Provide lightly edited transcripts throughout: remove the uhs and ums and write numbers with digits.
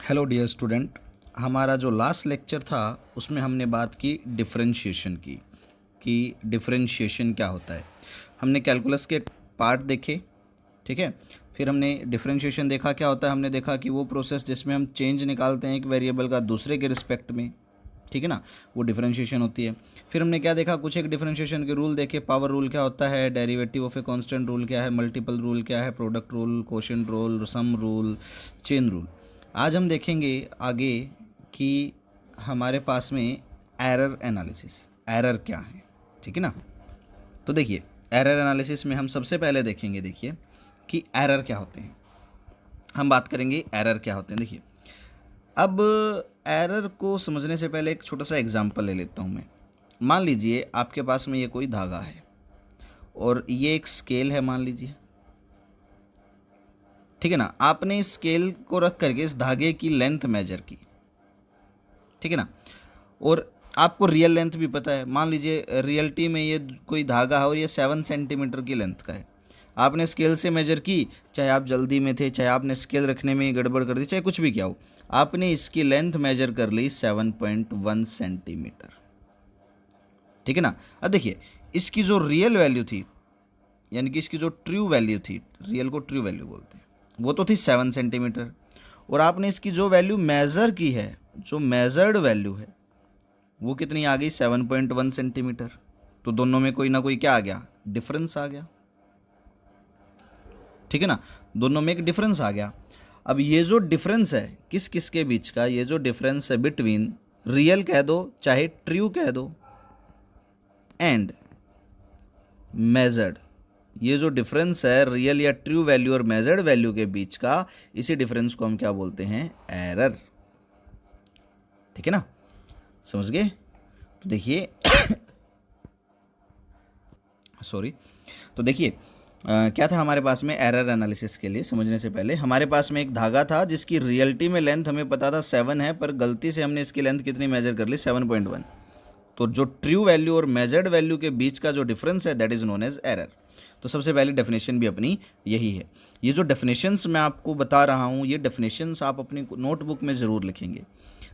Hello dear student. हमारा जो last lecture था उसमें हमने बात की डिफरेंशिएशन की कि डिफरेंशिएशन क्या होता है। हमने कैलकुलस के पार्ट देखे, ठीक है। फिर हमने डिफरेंशिएशन देखा क्या होता है। हमने देखा कि वो प्रोसेस जिसमें हम चेंज निकालते हैं एक वेरिएबल का दूसरे के रिस्पेक्ट में, ठीक है ना, वो डिफरेंशिएशन होती है। फिर हमने क्या देखा, कुछ एक डिफरेंशिएशन के रूल देखे। पावर रूल क्या होता है, derivative of a constant rule क्या है, मल्टीपल रूल क्या है, product rule, quotient rule, sum rule, chain rule. आज हम देखेंगे आगे कि हमारे पास में एरर एनालिसिस, एरर क्या है, ठीक है ना। तो देखिए, एरर एनालिसिस में हम सबसे पहले देखेंगे, देखिए कि एरर क्या होते हैं। हम बात करेंगे एरर क्या होते हैं। देखिए, अब एरर को समझने से पहले एक छोटा सा एग्जांपल ले लेता हूँ मैं। मान लीजिए आपके पास में ये कोई धागा है और ये एक स्केल है, मान लीजिए, ठीक है ना। आपने इस स्केल को रख करके इस धागे की लेंथ मेजर की, ठीक है ना, और आपको रियल लेंथ भी पता है। मान लीजिए रियलिटी में ये कोई धागा है और ये 7 सेंटीमीटर की लेंथ का है। आपने स्केल से मेजर की, चाहे आप जल्दी में थे, चाहे आपने स्केल रखने में गड़बड़ कर दी, चाहे कुछ भी किया हो, आपने इसकी लेंथ मेजर कर ली 7.1 सेंटीमीटर, ठीक है ना। अब देखिए, इसकी जो रियल वैल्यू थी, यानी कि इसकी जो ट्रू वैल्यू थी, रियल को ट्रू वैल्यू बोलते हैं, वो तो थी 7 सेंटीमीटर। और आपने इसकी जो वैल्यू मेज़र की है, जो मेजर्ड वैल्यू है, वो कितनी आ गई, 7.1 सेंटीमीटर। तो दोनों में कोई ना कोई क्या आ गया, डिफरेंस आ गया, ठीक है ना। दोनों में एक डिफरेंस आ गया। अब ये जो डिफरेंस है किस किस के बीच का, ये जो डिफरेंस है बिटवीन रियल कह दो चाहे ट्रू कह दो एंड मेजर्ड, ये जो डिफरेंस है रियल या ट्रू वैल्यू और मेजर्ड वैल्यू के बीच का, इसी डिफरेंस को हम क्या बोलते हैं, एरर, ठीक है ना। समझ गए। तो देखिए सॉरी, तो देखिए क्या था हमारे पास में एरर एनालिसिस के लिए समझने से पहले। हमारे पास में एक धागा था जिसकी रियलिटी में लेंथ हमें पता था 7 है, पर गलती से हमने इसकी लेंथ कितनी मेजर कर ली, 7.1। तो जो ट्रू वैल्यू और मेजर्ड वैल्यू के बीच का जो डिफरेंस है that is known as error. तो सबसे पहली डेफिनेशन भी अपनी यही है। ये जो डेफिनेशंस मैं आपको बता रहा हूँ, ये डेफिनेशंस आप अपनी नोटबुक में ज़रूर लिखेंगे।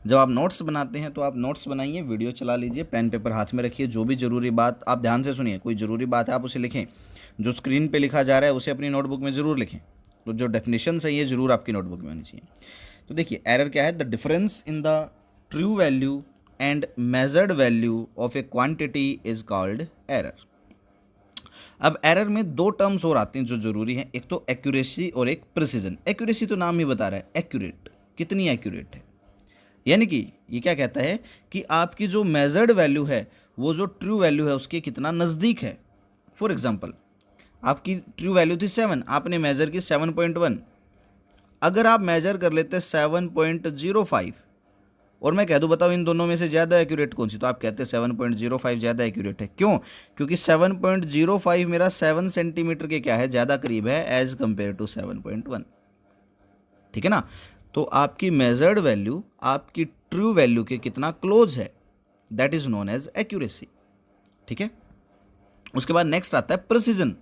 जब आप नोट्स बनाते हैं तो आप नोट्स बनाइए, वीडियो चला लीजिए, पेन पेपर हाथ में रखिए, जो भी ज़रूरी बात आप ध्यान से सुनिए, कोई ज़रूरी बात है आप उसे लिखें, जो स्क्रीन पे लिखा जा रहा है उसे अपनी नोटबुक में ज़रूर लिखें। तो जो डेफिनेशंस है ये ज़रूर आपकी नोटबुक में होनी चाहिए। तो देखिए, एरर क्या है, the difference in the true value and measured value of A quantity is called error. अब एरर में दो टर्म्स और आते हैं जो जरूरी हैं, एक तो एक्यूरेसी और एक प्रिसीजन। एक्यूरेसी तो नाम ही बता रहा है, एक्यूरेट, कितनी एक्यूरेट है, यानी कि ये क्या कहता है कि आपकी जो मेजर्ड वैल्यू है वो जो ट्रू वैल्यू है उसके कितना नज़दीक है। फॉर एग्जांपल, आपकी ट्रू वैल्यू थी 7, आपने मेजर की 7.1। अगर आप मेजर कर लेते 7.05 और मैं कह दूं बताओ इन दोनों में से ज़्यादा एक्यूरेट कौन सी, तो आप कहते हैं 7.05 ज़्यादा एक्यूरेट है। क्यों? क्योंकि 7.05 मेरा 7 सेंटीमीटर के क्या है, ज़्यादा करीब है एज कंपेयर टू 7.1, ठीक है ना। तो आपकी मेजर्ड वैल्यू आपकी ट्रू वैल्यू के कितना क्लोज है, that is known as accuracy, ठीक है। उसके बाद नेक्स्ट आता है प्रिसीजन।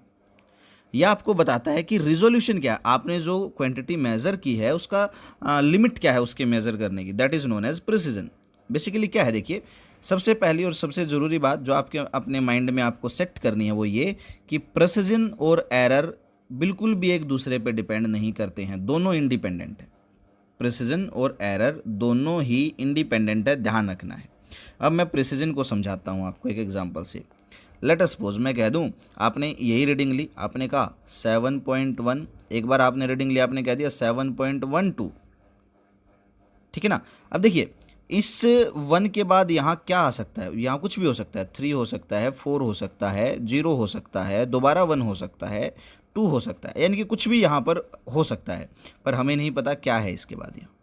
यह आपको बताता है कि रिजोल्यूशन क्या है, आपने जो क्वांटिटी मेजर की है उसका लिमिट क्या है उसके मेजर करने की, that is known as precision. Basically क्या है, देखिए, सबसे पहली और सबसे ज़रूरी बात जो आपके अपने माइंड में आपको सेट करनी है वो ये कि प्रिसीजन और एरर बिल्कुल भी एक दूसरे पे डिपेंड नहीं करते हैं, दोनों इंडिपेंडेंट है। प्रिसीजन और एरर दोनों ही इंडिपेंडेंट है, ध्यान रखना है। अब मैं प्रिसीजन को समझाता हूँ आपको एक एग्जांपल से। लेट अस सपोज मैं कह दूं आपने यही रीडिंग ली, आपने कहा 7.1, एक बार आपने रीडिंग लिया, आपने कह दिया 7.12, ठीक है ना। अब देखिए, इस 1 के बाद यहाँ क्या आ सकता है, यहाँ कुछ भी हो सकता है, 3 हो सकता है, 4 हो सकता है, 0 हो सकता है, दोबारा 1 हो सकता है, 2 हो सकता है, यानी कि कुछ भी यहाँ पर हो सकता है, पर हमें नहीं पता क्या है इसके बाद, यहाँ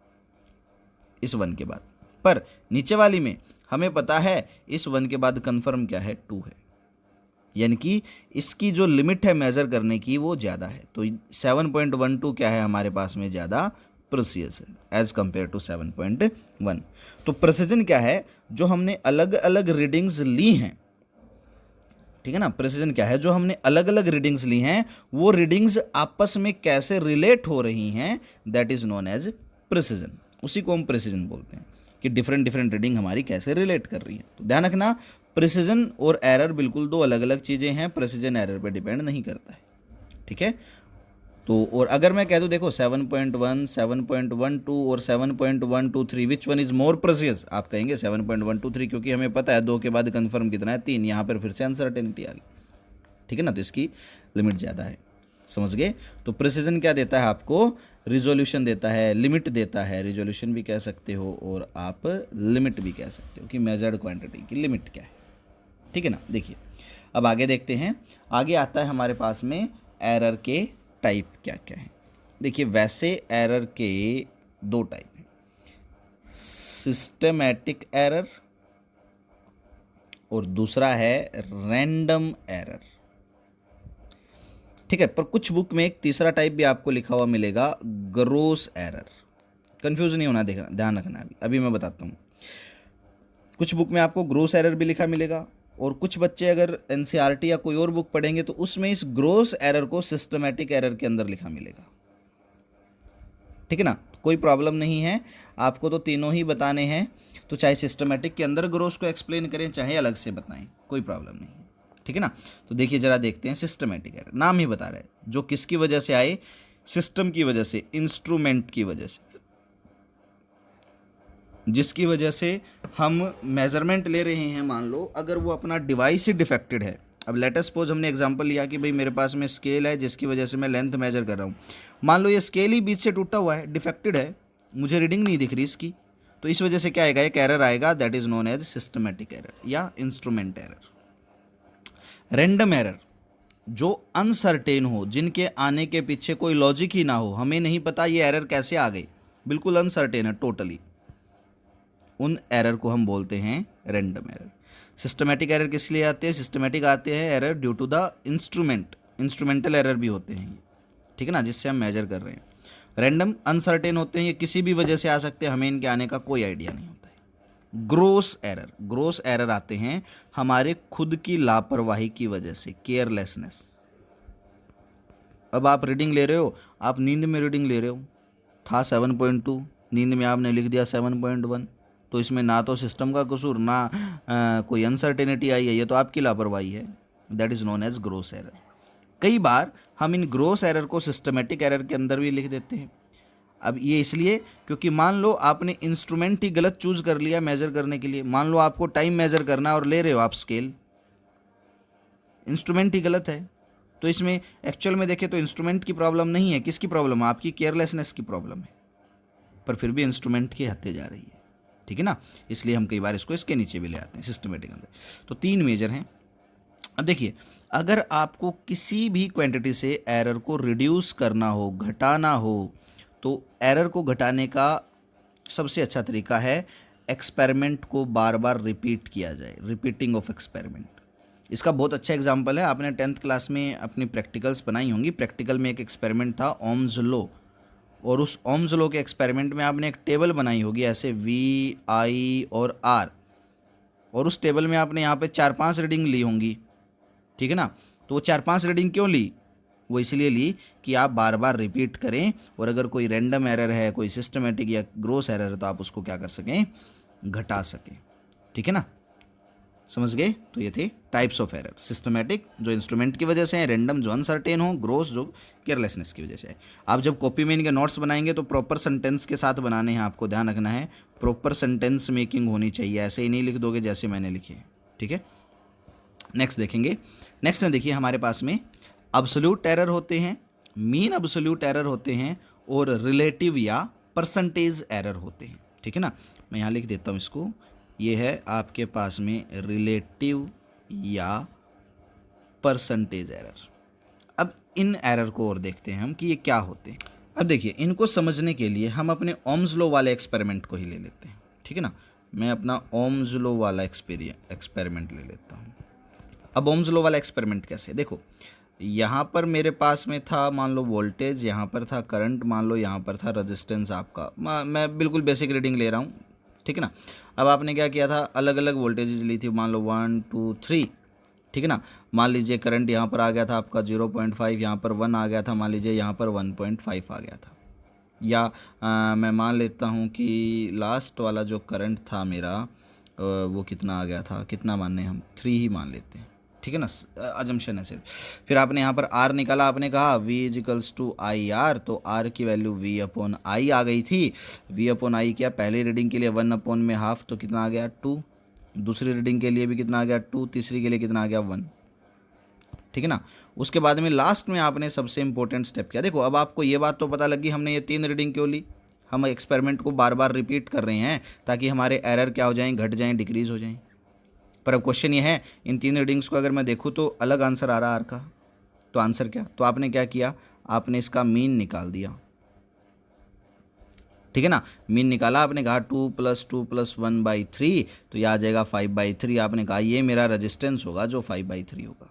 इस 1 के बाद। पर नीचे वाली में हमें पता है इस 1 के बाद कंफर्म क्या है, 2 है, यानी कि इसकी जो लिमिट है मेज़र करने की वो ज़्यादा है। तो 7.12 क्या है हमारे पास में, ज़्यादा प्रिसियस है एज कंपेयर टू 7.1। तो प्रिसीजन क्या है, जो हमने अलग अलग रीडिंग्स ली हैं, ठीक है ना। प्रिसीजन क्या है, जो हमने अलग अलग रीडिंग्स ली हैं वो रीडिंग्स आपस में कैसे रिलेट हो रही हैं, that is known as precision. उसी को हम प्रिसीजन बोलते हैं कि डिफरेंट डिफरेंट रीडिंग हमारी कैसे रिलेट कर रही है। तो ध्यान रखना, प्रिसीजन और एरर बिल्कुल दो अलग अलग चीज़ें हैं, प्रिसीजन एरर पे डिपेंड नहीं करता है, ठीक है। तो और अगर मैं कह दूँ देखो 7.1, 7.12 और 7.123 which one is more precious, आप कहेंगे 7.123, क्योंकि हमें पता है 2 के बाद कंफर्म कितना है 3, यहाँ पर फिर से अनसर्टेनिटी आ गई, ठीक है ना। तो इसकी लिमिट ज़्यादा है, समझ गए। तो प्रिसीजन क्या देता है आपको, रिजोल्यूशन देता है, लिमिट देता है, रिजोल्यूशन भी कह सकते हो और आप लिमिट भी कह सकते हो कि मेजर्ड क्वांटिटी की लिमिट क्या है, ठीक है ना। देखिए अब आगे देखते हैं, आगे आता है हमारे पास में एरर के टाइप क्या क्या है। देखिए वैसे एरर के 2 टाइप हैं, सिस्टमैटिक एरर और दूसरा है रैंडम एरर, ठीक है। पर कुछ बुक में एक तीसरा टाइप भी आपको लिखा हुआ मिलेगा, ग्रोस एरर। कंफ्यूज नहीं होना, देखना ध्यान रखना, अभी मैं बताता हूँ। कुछ बुक में आपको ग्रोस एरर भी लिखा मिलेगा, और कुछ बच्चे अगर एनसीईआरटी या कोई और बुक पढ़ेंगे तो उसमें इस ग्रोस एरर को सिस्टमैटिक एरर के अंदर लिखा मिलेगा, ठीक है ना। कोई प्रॉब्लम नहीं है, आपको तो तीनों ही बताने हैं, तो चाहे सिस्टमैटिक के अंदर ग्रोस को एक्सप्लेन करें चाहे अलग से बताएं, कोई प्रॉब्लम नहीं है, ठीक है ना। तो देखिए जरा देखते हैं, सिस्टमैटिक एरर नाम ही बता रहा है, जो किसकी वजह से आए, सिस्टम की वजह से, इंस्ट्रूमेंट की वजह से, जिसकी वजह से हम मेजरमेंट ले रहे हैं। मान लो अगर वो अपना डिवाइस ही डिफेक्टेड है, अब लेट अस सपोज हमने एग्जांपल लिया कि भाई मेरे पास में स्केल है जिसकी वजह से मैं लेंथ मेजर कर रहा हूँ, मान लो ये स्केल ही बीच से टूटा हुआ है, डिफेक्टेड है, मुझे रीडिंग नहीं दिख रही इसकी, तो इस वजह से क्या आएगा, एक एरर आएगा, that is known as systematic error या इंस्ट्रूमेंट एरर। रैंडम एरर, जो अनसर्टेन हो, जिनके आने के पीछे कोई लॉजिक ही ना हो, हमें नहीं पता ये एरर कैसे आ गई, बिल्कुल अनसर्टेन है टोटली, उन एरर को हम बोलते हैं रैंडम एरर। सिस्टमैटिक एरर किस लिए आते हैं, सिस्टमैटिक आते हैं error due to the instrument, instrumental error भी होते हैं, ठीक है ना, जिससे हम मेजर कर रहे हैं। रैंडम अनसर्टेन होते हैं, ये किसी भी वजह से आ सकते हैं, हमें इनके आने का कोई आइडिया नहीं होता है। ग्रोस एरर, ग्रोस एरर आते हैं हमारे खुद की लापरवाही की वजह से, केयरलेसनेस। अब आप रीडिंग ले रहे हो, आप नींद में रीडिंग ले रहे हो, था 7.2, नींद में आपने लिख दिया 7.1, तो इसमें ना तो सिस्टम का कसूर, ना कोई अनसर्टेनिटी आई है, ये तो आपकी लापरवाही है, that is known as gross error. कई बार हम इन ग्रोस एरर को सिस्टमेटिक एरर के अंदर भी लिख देते हैं। अब ये इसलिए क्योंकि मान लो आपने इंस्ट्रूमेंट ही गलत चूज कर लिया मेजर करने के लिए, मान लो आपको टाइम मेजर करना और ले रहे हो आप स्केल, इंस्ट्रूमेंट ही गलत है, तो इसमें एक्चुअल में देखें तो इंस्ट्रूमेंट की प्रॉब्लम नहीं है, किसकी प्रॉब्लम है, आपकी केयरलेसनेस की प्रॉब्लम है, पर फिर भी इंस्ट्रूमेंट की हत्या जा रही है, ठीक है ना। इसलिए हम कई बार इसको इसके नीचे भी ले आते हैं सिस्टमेटिक अंदर। तो 3 मेजर हैं। अब देखिए अगर आपको किसी भी क्वांटिटी से एरर को रिड्यूस करना हो, घटाना हो, तो एरर को घटाने का सबसे अच्छा तरीका है एक्सपेरिमेंट को बार बार रिपीट किया जाए, रिपीटिंग ऑफ एक्सपेरिमेंट। इसका बहुत अच्छा एग्जांपल है, आपने 10th क्लास में अपनी प्रैक्टिकल्स बनाई होंगी, प्रैक्टिकल में एक एक्सपेरिमेंट था ओम्स लॉ, और उस ओम्स लॉ के एक्सपेरिमेंट में आपने एक टेबल बनाई होगी ऐसे V, I और R, और उस टेबल में आपने यहाँ पे 4-5 रीडिंग ली होंगी, ठीक है ना। तो वो 4-5 रीडिंग क्यों ली, वो इसलिए ली कि आप बार बार रिपीट करें, और अगर कोई रैंडम एरर है, कोई सिस्टमेटिक या ग्रोस एरर है, तो आप उसको क्या कर सकें, घटा सकें, ठीक है ना, समझ गए। तो ये थे टाइप्स ऑफ एरर, सिस्टमेटिक जो इंस्ट्रूमेंट की वजह से है, रैंडम जो अनसर्टेन हो, ग्रोस जो केयरलेसनेस की वजह से है। आप जब कॉपी में इनके नोट्स बनाएंगे तो प्रॉपर सेंटेंस के साथ बनाने हैं, आपको ध्यान रखना है, प्रॉपर सेंटेंस मेकिंग होनी चाहिए, ऐसे ही नहीं लिख दोगे जैसे मैंने लिखे, ठीक है। नेक्स्ट देखेंगे, नेक्स्ट में देखिए हमारे पास में अब्सोल्यूट एरर होते हैं, मीन अब्सोल्यूट एरर होते हैं, और रिलेटिव या परसेंटेज एरर होते हैं, ठीक है ना। मैं यहाँ लिख देता हूँ इसको, ये है आपके पास में रिलेटिव या परसेंटेज एरर। अब इन एरर को और देखते हैं हम कि ये क्या होते हैं। अब देखिए इनको समझने के लिए हम अपने ओम्स लॉ वाले एक्सपेरिमेंट को ही ले लेते हैं, ठीक है ना। मैं अपना ओम्स लॉ वाला एक्सपेरिमेंट ले लेता हूँ। अब ओम्स लॉ वाला एक्सपेरिमेंट कैसे, देखो यहाँ पर मेरे पास में था मान लो वोल्टेज, यहाँ पर था करंट, मान लो यहाँ पर था रेजिस्टेंस आपका, मैं बिल्कुल बेसिक रीडिंग ले रहा हूँ, ठीक है ना। अब आपने क्या किया था, अलग अलग वोल्टेजेस ली थी, मान लो 1, 2, 3, ठीक है ना। मान लीजिए करंट यहाँ पर आ गया था आपका 0.5, यहाँ पर 1 आ गया था, मान लीजिए यहाँ पर 1.5 आ गया था, या मैं मान लेता हूँ कि लास्ट वाला जो करंट था मेरा वो कितना आ गया था, कितना मानने हम 3 ही मान लेते हैं, ठीक है ना, अजम्पशन है सिर्फ। फिर आपने यहाँ पर आर निकाला, आपने कहा V equals to I R, तो आर की वैल्यू V अपॉन आई आ गई थी। V अपॉन आई क्या, पहली रीडिंग के लिए 1 अपॉन में हाफ, तो कितना आ गया 2, दूसरी रीडिंग के लिए भी कितना आ गया 2, तीसरी के लिए कितना आ गया 1, ठीक है ना। उसके बाद में लास्ट में आपने सबसे इंपॉर्टेंट स्टेप किया। देखो अब आपको ये बात तो पता लगी हमने ये 3 रीडिंग क्यों ली, हम एक्सपेरिमेंट को बार बार रिपीट कर रहे हैं ताकि हमारे एरर क्या हो जाएं, घट जाएं, डिक्रीज हो जाएं। पर अब क्वेश्चन ये है, इन 3 रीडिंग्स को अगर मैं देखूँ तो अलग आंसर आ रहा आर का, तो आंसर क्या, तो आपने क्या किया, आपने इसका मीन निकाल दिया, ठीक है ना। मीन निकाला, आपने कहा 2 + 2 + 1/3, तो यह आ जाएगा 5/3। आपने कहा ये मेरा रेजिस्टेंस होगा जो 5/3 होगा,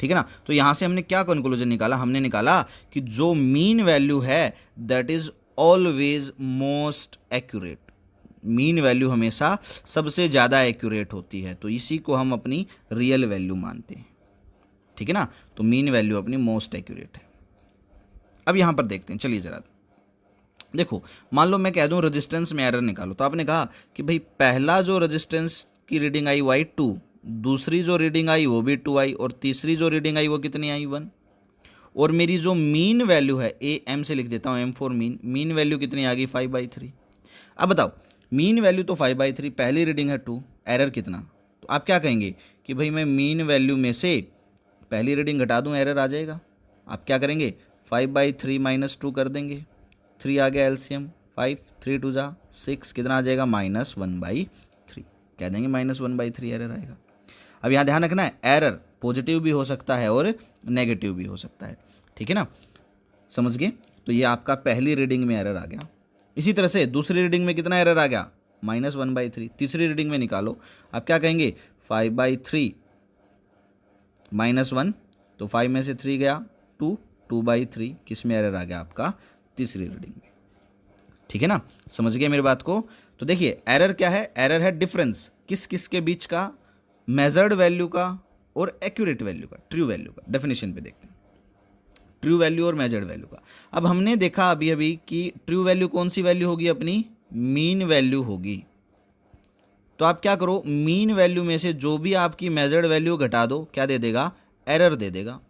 ठीक है ना। तो यहाँ से हमने क्या कंक्लूजन निकाला, हमने निकाला कि जो मीन वैल्यू है that is always most accurate, mean value हमेशा सबसे ज़्यादा एक्यूरेट होती है, तो इसी को हम अपनी रियल वैल्यू मानते हैं, ठीक है ना। तो मीन वैल्यू अपनी मोस्ट एक्यूरेट है। अब यहाँ पर देखते हैं, चलिए ज़रा देखो, मान लो मैं कह दूं रेजिस्टेंस में एरर निकालो, तो आपने कहा कि भाई पहला जो रेजिस्टेंस की रीडिंग आई वो आई 2, दूसरी जो रीडिंग आई वो भी 2 आई, और तीसरी जो रीडिंग आई वो कितनी आई 1, और मेरी जो मीन वैल्यू है एम से लिख देता हूँ, M for mean, mean value कितनी आ गई 5/3। अब बताओ मीन वैल्यू तो 5/3, पहली रीडिंग है 2, एरर कितना, तो आप क्या कहेंगे कि भाई मैं मीन वैल्यू में से पहली रीडिंग घटा दूं, एरर आ जाएगा। आप क्या करेंगे, 5/3 - 2 कर देंगे, 3 आ गया एलसीएम, 5, 3 2 जा 6, कितना आ जाएगा -1/3, कह देंगे -1/3 एरर आएगा। अब यहाँ ध्यान रखना है, एरर पॉजिटिव भी हो सकता है और नेगेटिव भी हो सकता है, ठीक है ना, समझ गए। तो ये आपका पहली रीडिंग में एरर आ गया। इसी तरह से दूसरी रीडिंग में कितना एरर आ गया, -1/3। तीसरी रीडिंग में निकालो, आप क्या कहेंगे 5/3 -1, तो 5 में से 3 गया 2, 2/3, किस में एरर आ गया आपका, तीसरी रीडिंग में, ठीक है ना, समझ गए मेरी बात को। तो देखिए एरर क्या है, एरर है डिफरेंस किस किस के बीच का, मेजर्ड वैल्यू का और एक्यूरेट वैल्यू का, ट्रू वैल्यू का। डेफिनेशन पे देखते हैं, ट्रू वैल्यू और मेजर्ड वैल्यू का। अब हमने देखा अभी अभी कि ट्रू वैल्यू कौन सी वैल्यू होगी, अपनी मीन वैल्यू होगी। तो आप क्या करो, मीन वैल्यू में से जो भी आपकी मेजर्ड वैल्यू घटा दो, क्या दे देगा, एरर दे देगा।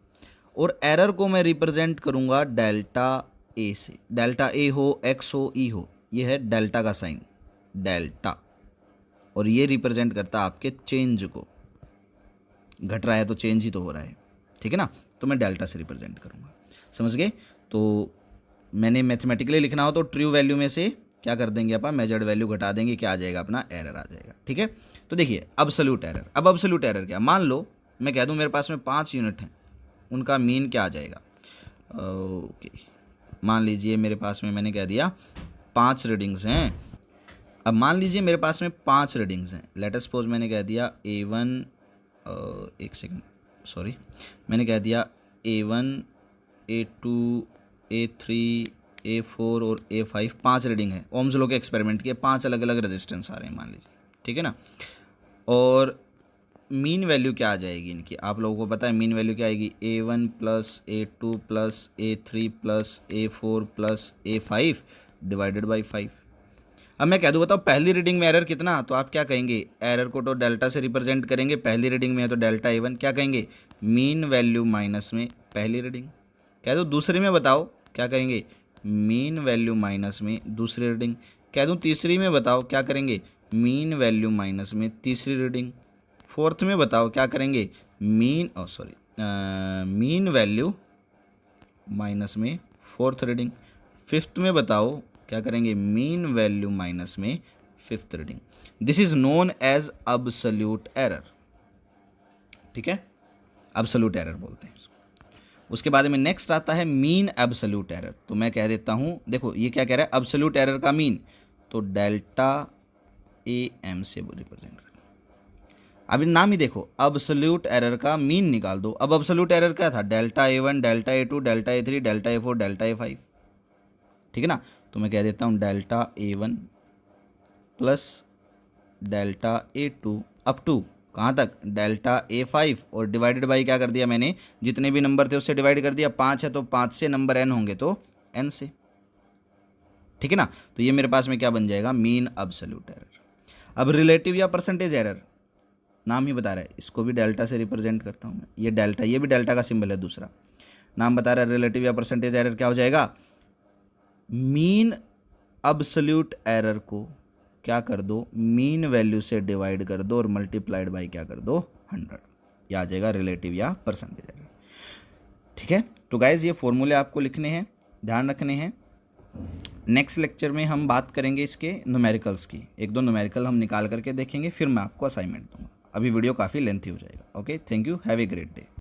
और एरर को मैं रिप्रेजेंट करूंगा डेल्टा ए से, डेल्टा ए हो, एक्स हो, ई हो, ये है डेल्टा का साइन, डेल्टा, और ये रिप्रेजेंट करता है आपके चेंज को, घट रहा है तो चेंज ही तो हो रहा है, ठीक है ना, तो मैं डेल्टा से रिप्रेजेंट करूंगा, समझ गए। तो मैंने मैथमेटिकली लिखना हो तो ट्रू वैल्यू में से क्या कर देंगे अपन, मेजर्ड वैल्यू घटा देंगे, क्या आ जाएगा अपना, एरर आ जाएगा, ठीक है। तो देखिए अब्सोल्यूट एरर, अब अब्सोल्यूट एरर क्या, मान लो मैं कह दूं मेरे पास में 5 यूनिट हैं, उनका मीन क्या आ जाएगा, ओके मान लीजिए मेरे पास में मैंने कह दिया 5 रीडिंग्स हैं। अब मान लीजिए मेरे पास में 5 रीडिंग्स हैं, लेट अस सपोज मैंने कह दिया A1, एक सेकंड सॉरी, मैंने कह दिया A1, A2, A3, A4 और A5, 5 रीडिंग है। ओम्स लॉ के एक्सपेरिमेंट किए, 5 अलग अलग रेजिस्टेंस आ रहे हैं मान लीजिए, ठीक है ना। और मीन वैल्यू क्या आ जाएगी इनकी, आप लोगों को पता है मीन वैल्यू क्या आएगी, A1 + A2 + A3 + A4 + A5 divided by 5। अब मैं कह दूँ बताओ पहली रीडिंग में एरर कितना, तो आप क्या कहेंगे, एरर को तो डेल्टा से रिप्रेजेंट करेंगे, पहली रीडिंग में है तो डेल्टा A1, क्या कहेंगे, मीन वैल्यू माइनस में पहली रीडिंग। कह दो दूसरी में बताओ, क्या कहेंगे, मीन वैल्यू माइनस में दूसरी रीडिंग। कह दूँ तीसरी में बताओ, क्या करेंगे, मीन वैल्यू माइनस में तीसरी रीडिंग। फोर्थ में बताओ क्या करेंगे, मीन वैल्यू माइनस में फोर्थ रीडिंग। फिफ्थ में बताओ क्या करेंगे, मीन वैल्यू माइनस में fifth reading. This is known as absolute error, ठीक है, अब्सोल्यूट एरर बोलते हैं उसको। उसके बाद में नेक्स्ट आता है मीन एब्सोल्यूट एरर। तो मैं कह देता हूं, देखो ये क्या कह रहा है, अब्सोल्यूट एरर का मीन, तो डेल्टा AM से वो रिप्रेजेंट कर। अब नाम ही देखो, अब्सोल्यूट एरर का मीन निकाल दो। अब अब्सोल्यूट एरर क्या था, delta A1, delta A2, delta A3, delta A4, delta A5, ठीक है ना। तो मैं कह देता हूँ delta A1 plus delta A2 up to कहाँ तक, डेल्टा A5, और डिवाइडेड बाई क्या कर दिया मैंने, जितने भी नंबर थे उससे डिवाइड कर दिया, 5 है तो 5 से नंबर n होंगे तो n से, ठीक है ना। तो ये मेरे पास में क्या बन जाएगा, मीन अब्सोल्यूट एरर। अब रिलेटिव या परसेंटेज एरर, नाम ही बता रहा है, इसको भी डेल्टा से रिप्रेजेंट करता हूँ मैं, ये डेल्टा, ये भी डेल्टा का सिंबल है दूसरा, नाम बता रहा है रिलेटिव या परसेंटेज एरर क्या हो जाएगा, मीन अब्सोल्यूट एरर को क्या कर दो, मीन वैल्यू से डिवाइड कर दो और मल्टीप्लाइड बाय क्या कर दो, 100, यह आ जाएगा रिलेटिव या परसेंटेज एरर। ठीक है, तो गाइज ये फॉर्मूले आपको लिखने हैं, ध्यान रखने हैं। नेक्स्ट लेक्चर में हम बात करेंगे इसके न्यूमेरिकल्स की, एक दो न्यूमेरिकल हम निकाल करके देखेंगे, फिर मैं आपको असाइनमेंट दूंगा। अभी वीडियो काफ़ी लेंथी हो जाएगा। Okay, thank you, have a great day.